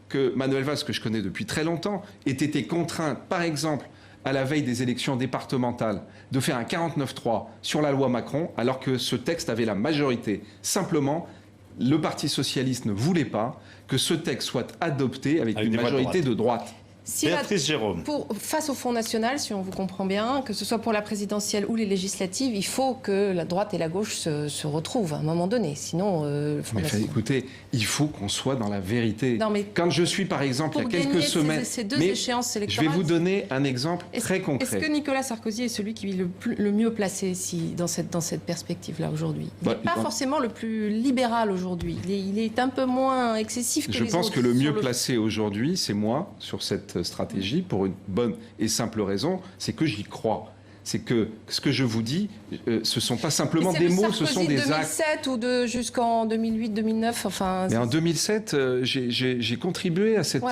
que Manuel Valls, que je connais depuis très longtemps, ait été contraint, par exemple, à la veille des élections départementales, de faire un 49-3 sur la loi Macron, alors que ce texte avait la majorité. Simplement, le Parti socialiste ne voulait pas que ce texte soit adopté avec une majorité de droite. Béatrice Jérôme. Face au Front National, si on vous comprend bien, que ce soit pour la présidentielle ou les législatives, il faut que la droite et la gauche se retrouvent à un moment donné. Sinon, écoutez, il faut qu'on soit dans la vérité. Non, mais quand je suis, par exemple, il y a quelques semaines... Ces deux échéances électorales... Je vais vous donner un exemple très concret. Est-ce que Nicolas Sarkozy est celui qui est le mieux placé dans cette perspective-là aujourd'hui? Il n'est pas forcément le plus libéral aujourd'hui. Il est un peu moins excessif que les autres. Je pense que le mieux placé aujourd'hui, c'est moi, sur cette stratégie, pour une bonne et simple raison, c'est que j'y crois. C'est que ce que je vous dis, ce sont pas simplement des mots, ce sont des actes. 2007 ou jusqu'en 2008-2009, enfin... Mais en 2007, j'ai contribué à cette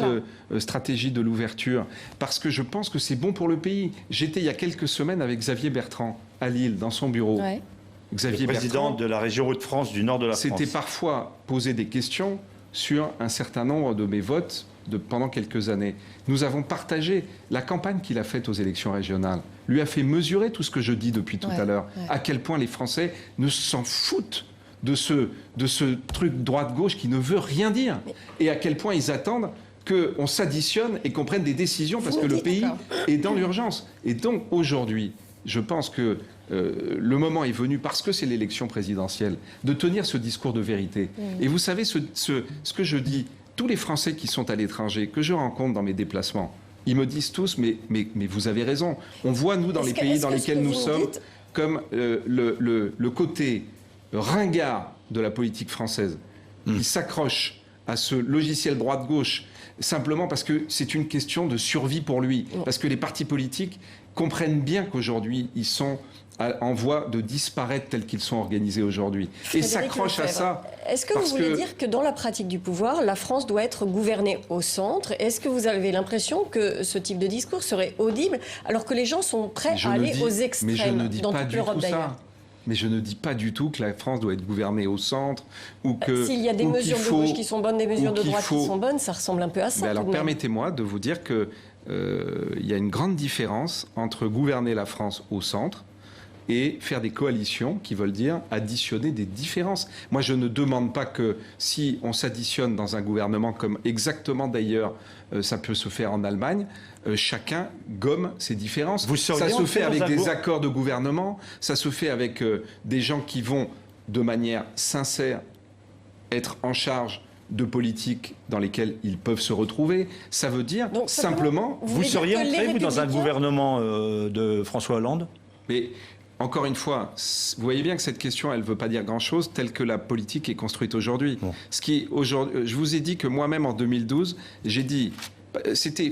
stratégie de l'ouverture, parce que je pense que c'est bon pour le pays. J'étais il y a quelques semaines avec Xavier Bertrand, à Lille, dans son bureau. Ouais. Xavier Bertrand, président de la région Hauts-de-France, du nord de la France. C'était parfois poser des questions sur un certain nombre de mes votes pendant quelques années. Nous avons partagé la campagne qu'il a faite aux élections régionales, lui a fait mesurer tout ce que je dis depuis tout à l'heure, à quel point les Français ne s'en foutent de ce truc droite-gauche qui ne veut rien dire, et à quel point ils attendent qu'on s'additionne et qu'on prenne des décisions parce que le pays est dans l'urgence. Et donc aujourd'hui, je pense que le moment est venu, parce que c'est l'élection présidentielle, de tenir ce discours de vérité. Et vous savez, ce que je dis, tous les Français qui sont à l'étranger, que je rencontre dans mes déplacements, ils me disent tous, mais vous avez raison. On voit, nous, dans les pays dans lesquels nous sommes, comme le côté ringard de la politique française, qui s'accroche à ce logiciel droite-gauche, simplement parce que c'est une question de survie pour lui. Parce que les partis politiques comprennent bien qu'aujourd'hui, ils sont en voie de disparaître tels qu'ils sont organisés aujourd'hui. Et s'accrochent à ça. Est-ce que vous voulez dire que dans la pratique du pouvoir, la France doit être gouvernée au centre? Est-ce que vous avez l'impression que ce type de discours serait audible alors que les gens sont prêts à aller aux extrêmes dans toute l'Europe d'ailleurs? Mais je ne dis pas du tout que la France doit être gouvernée au centre ou que... S'il y a des mesures de gauche qui sont bonnes, des mesures de droite qui sont bonnes, ça ressemble un peu à ça. Mais alors permettez-moi de vous dire qu'il y a une grande différence entre gouverner la France au centre et faire des coalitions qui veulent dire additionner des différences. Moi, je ne demande pas que si on s'additionne dans un gouvernement, comme exactement d'ailleurs ça peut se faire en Allemagne, chacun gomme ses différences. Ça se fait avec des accords de gouvernement, ça se fait avec des gens qui vont, de manière sincère, être en charge de politiques dans lesquelles ils peuvent se retrouver. Ça veut dire donc, simplement... Vous seriez entré, vous, dans un gouvernement de François Hollande? Mais... Encore une fois, vous voyez bien que cette question, elle ne veut pas dire grand-chose telle que la politique est construite aujourd'hui. Bon. Je vous ai dit que moi-même, en 2012, j'ai dit...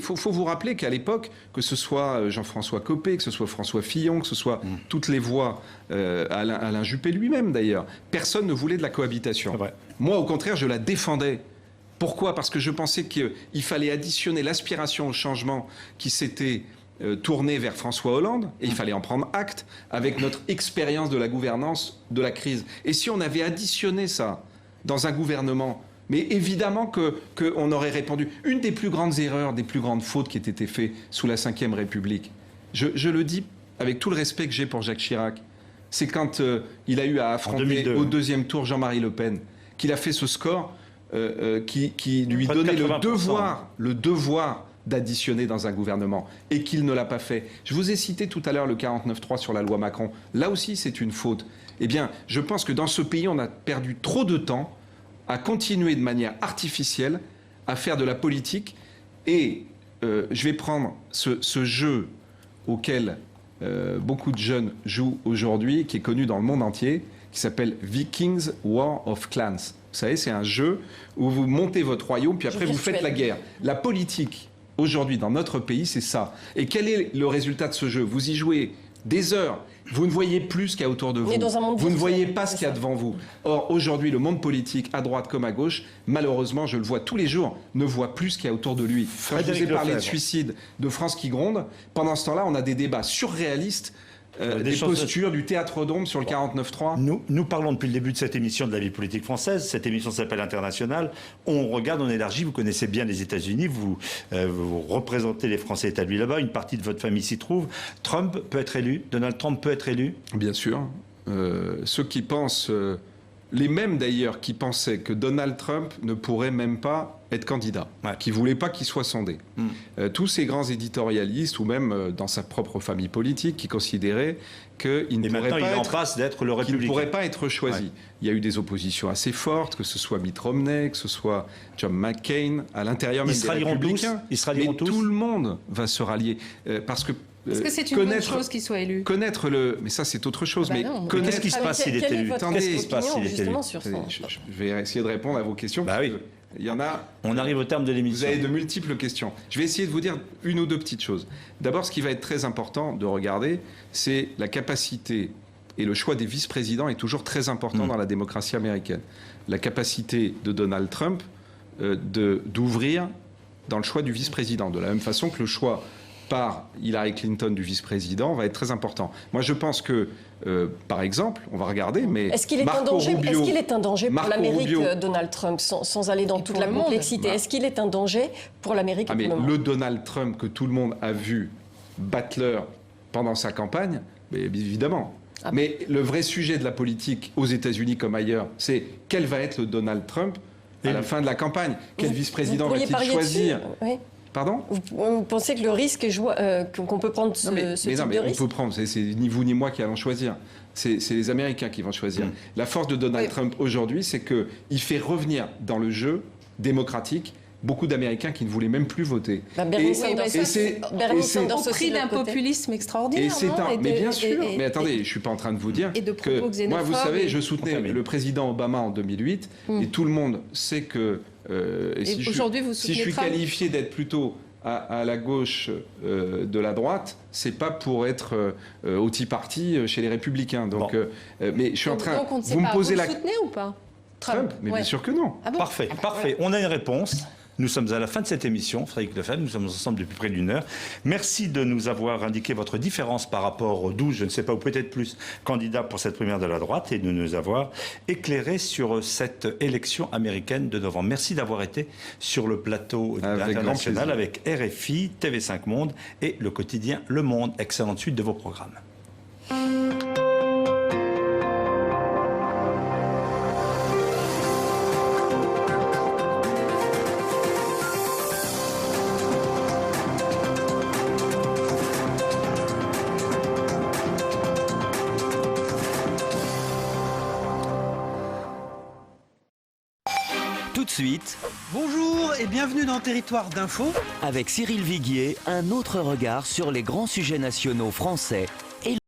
faut vous rappeler qu'à l'époque, que ce soit Jean-François Copé, que ce soit François Fillon, que ce soit toutes les voix, Alain Juppé lui-même d'ailleurs, personne ne voulait de la cohabitation. Moi, au contraire, je la défendais. Pourquoi? Parce que je pensais qu'il fallait additionner l'aspiration au changement qui s'était... tourné vers François Hollande, et il fallait en prendre acte avec notre expérience de la gouvernance de la crise. Et si on avait additionné ça dans un gouvernement, mais évidemment qu'on aurait répondu. Une des plus grandes erreurs, des plus grandes fautes qui aient été faites sous la Ve République, je le dis avec tout le respect que j'ai pour Jacques Chirac, c'est quand il a eu à affronter au deuxième tour Jean-Marie Le Pen, qu'il a fait ce score qui lui donnait le devoir d'additionner dans un gouvernement, et qu'il ne l'a pas fait. Je vous ai cité tout à l'heure le 49.3 sur la loi Macron. Là aussi, c'est une faute. Eh bien, je pense que dans ce pays, on a perdu trop de temps à continuer de manière artificielle à faire de la politique. Et je vais prendre ce jeu auquel beaucoup de jeunes jouent aujourd'hui, qui est connu dans le monde entier, qui s'appelle Vikings War of Clans. Vous savez, c'est un jeu où vous montez votre royaume, puis après vous faites la guerre. La politique, aujourd'hui, dans notre pays, c'est ça. Et quel est le résultat de ce jeu? Vous y jouez des heures. Vous ne voyez plus ce qu'il y a autour de vous. Vous ne voyez pas ce qu'il y a devant vous. Or, aujourd'hui, le monde politique, à droite comme à gauche, malheureusement, je le vois tous les jours, ne voit plus ce qu'il y a autour de lui. Quand je vous ai parlé de suicide, de France qui gronde, pendant ce temps-là, on a des débats surréalistes, des postures, du théâtre d'ombre sur le 49.3. Nous parlons depuis le début de cette émission de la vie politique française. Cette émission s'appelle International. On regarde, on élargit. Vous connaissez bien les États-Unis. Vous représentez les Français établis là-bas. Une partie de votre famille s'y trouve. Trump peut être élu. Donald Trump peut être élu. Bien sûr. Ceux qui pensent les mêmes d'ailleurs qui pensaient que Donald Trump ne pourrait même pas être candidat, qui ne voulaient pas qu'il soit sondé. Tous ces grands éditorialistes, ou même dans sa propre famille politique, qui considéraient qu'il ne pourrait pas être choisi. Il y a eu des oppositions assez fortes, que ce soit Mitt Romney, que ce soit John McCain, à l'intérieur même des républicains. Mais tout le monde va se rallier. Parce que est-ce que c'est une bonne chose qu'il soit élu? Mais ça c'est autre chose. Mais qu'est-ce qui se passe s'il est élu? Qu'est-ce qui se passe s'il est élu? Je vais essayer de répondre à vos questions. Bah oui. Il y en a. On arrive au terme de l'émission. Vous avez de multiples questions. Je vais essayer de vous dire une ou deux petites choses. D'abord, ce qui va être très important de regarder, c'est la capacité, et le choix des vice-présidents est toujours très important dans la démocratie américaine. La capacité de Donald Trump d'ouvrir dans le choix du vice-président, de la même façon que le choix par Hillary Clinton du vice-président va être très important. Moi, je pense que, par exemple, on va regarder, mais est-ce qu'il est un danger pour l'Amérique, Donald Trump, sans aller dans toute la complexité? Est-ce qu'il est un danger pour l'Amérique et pour le monde? Le Donald Trump que tout le monde a vu Butler pendant sa campagne, mais évidemment. Mais le vrai sujet de la politique aux États-Unis comme ailleurs, c'est quel va être le Donald Trump à la fin de la campagne? Quel vice-président va-t-il choisir? Pardon? Vous pensez que le risque est qu'on peut prendre ce type de risque? On peut prendre, c'est ni vous ni moi qui allons choisir. C'est les Américains qui vont choisir. La force de Donald Trump aujourd'hui, c'est qu'il fait revenir dans le jeu démocratique beaucoup d'Américains qui ne voulaient même plus voter. Bernie Sanders au prix d'un populisme extraordinaire. Mais bien sûr. Mais attendez, je ne suis pas en train de vous dire que moi, vous savez, je soutenais le président Obama en 2008 et tout le monde sait que si je suis qualifié d'être plutôt à la gauche de la droite, c'est pas pour être au Tea Party chez les Républicains. Donc, mais je suis en train. Vous me posez la. Vous le soutenez ou pas? Trump, mais bien sûr que non. Parfait. On a une réponse. Nous sommes à la fin de cette émission, Frédéric Lefebvre, nous sommes ensemble depuis près d'1 heure. Merci de nous avoir indiqué votre différence par rapport aux 12, je ne sais pas, ou peut-être plus, candidats pour cette primaire de la droite et de nous avoir éclairé sur cette élection américaine de novembre. Merci d'avoir été sur le plateau international avec RFI, TV5 Monde et le quotidien Le Monde. Excellente suite de vos programmes. Tout de suite. Bonjour et bienvenue dans Territoire d'Info. Avec Cyril Viguier, un autre regard sur les grands sujets nationaux français